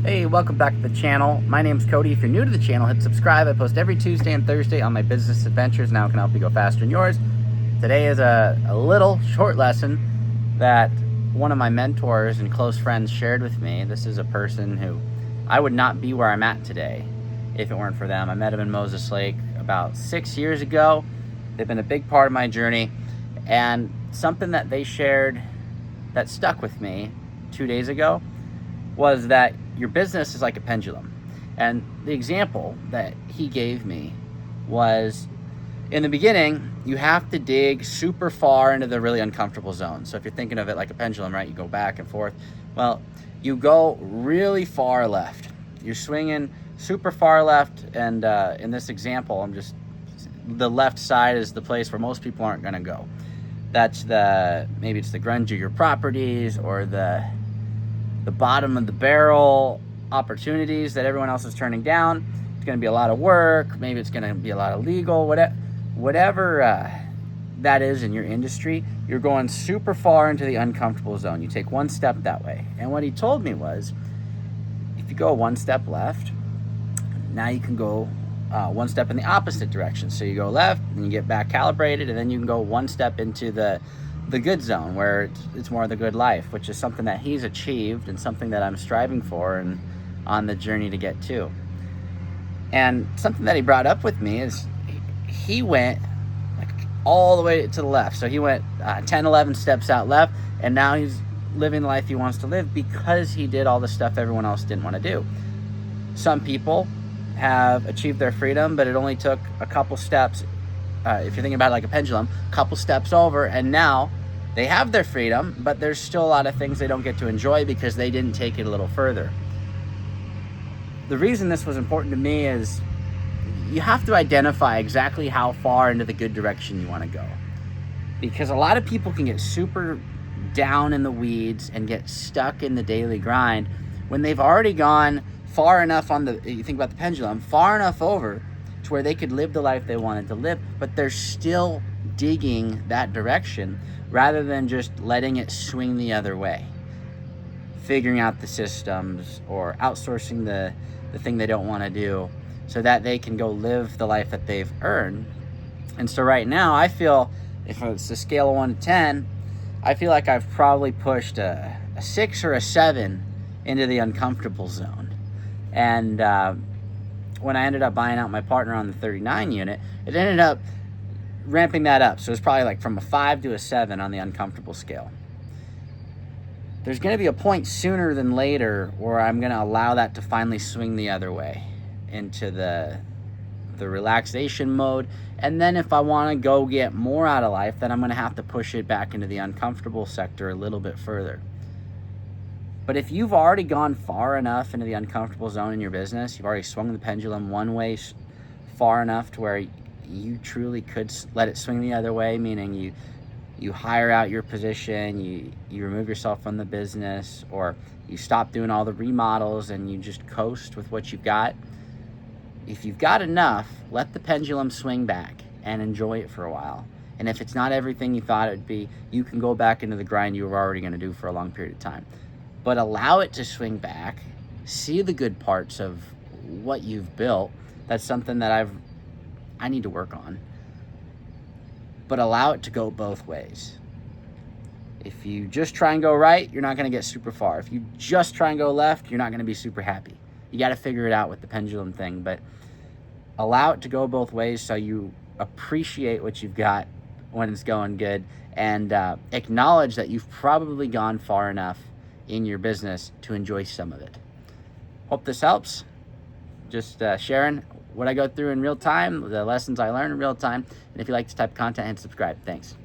Hey, welcome back to the channel. My name's Cody. If you're new to the channel, hit subscribe. I post every Tuesday and Thursday on my business adventures. Now I can help you go faster in yours. Today is a little short lesson that one of my mentors and close friends shared with me. This is a person who I would not be where I'm at today if it weren't for them. I met them in Moses Lake about 6 years ago. They've been a big part of my journey, and something that they shared that stuck with me 2 days ago was that your business is like a pendulum. And the example that he gave me was, in the beginning, you have to dig super far into the really uncomfortable zone. So if you're thinking of it like a pendulum, right, you go back and forth. Well, you go really far left. You're swinging super far left, and in this example, the left side is the place where most people aren't gonna go. That's maybe it's the grunge of your properties, or the bottom of the barrel opportunities that everyone else is turning down. It's going to be a lot of work. Maybe it's going to be a lot of legal, whatever that is in your industry. You're going super far into the uncomfortable zone. You take one step that way. And what he told me was, if you go one step left, now you can go one step in the opposite direction. So you go left and you get back calibrated, and then you can go one step into the good zone, where it's more of the good life, which is something that he's achieved and something that I'm striving for and on the journey to get to. And something that he brought up with me is he went like all the way to the left. So he went 10, 11 steps out left, and now he's living the life he wants to live because he did all the stuff everyone else didn't want to do. Some people have achieved their freedom, but it only took a couple steps. If you're thinking about it like a pendulum, a couple steps over, and now they have their freedom, but there's still a lot of things they don't get to enjoy because they didn't take it a little further. The reason this was important to me is you have to identify exactly how far into the good direction you want to go. Because a lot of people can get super down in the weeds and get stuck in the daily grind when they've already gone far enough you think about the pendulum, far enough over to where they could live the life they wanted to live, but they're still digging that direction rather than just letting it swing the other way. Figuring out the systems or outsourcing the thing they don't want to do so that they can go live the life that they've earned. And so right now, I feel, if it's a scale of 1 to 10, I feel like I've probably pushed a 6 or a 7 into the uncomfortable zone. And when I ended up buying out my partner on the 39 unit, it ended up ramping that up. So it's probably like from a 5 to a 7 on the uncomfortable scale. There's going to be a point sooner than later where I'm going to allow that to finally swing the other way into the relaxation mode. And then if I want to go get more out of life, then I'm going to have to push it back into the uncomfortable sector a little bit further. But if you've already gone far enough into the uncomfortable zone in your business, you've already swung the pendulum one way far enough to where you truly could let it swing the other way, meaning you hire out your position, you remove yourself from the business, or you stop doing all the remodels and you just coast with what you've got. If you've got enough, let the pendulum swing back and enjoy it for a while. And if it's not everything you thought it would be, you can go back into the grind you were already going to do for a long period of time. But allow it to swing back. See the good parts of what you've built. That's something that I need to work on. But allow it to go both ways. If you just try and go right, you're not going to get super far. If you just try and go left, you're not going to be super happy. You got to figure it out with the pendulum thing. But allow it to go both ways so you appreciate what you've got when it's going good, and acknowledge that you've probably gone far enough in your business to enjoy some of it. Hope this helps. Just sharing what I go through in real time, the lessons I learn in real time. And if you like this type of content, hit subscribe. Thanks.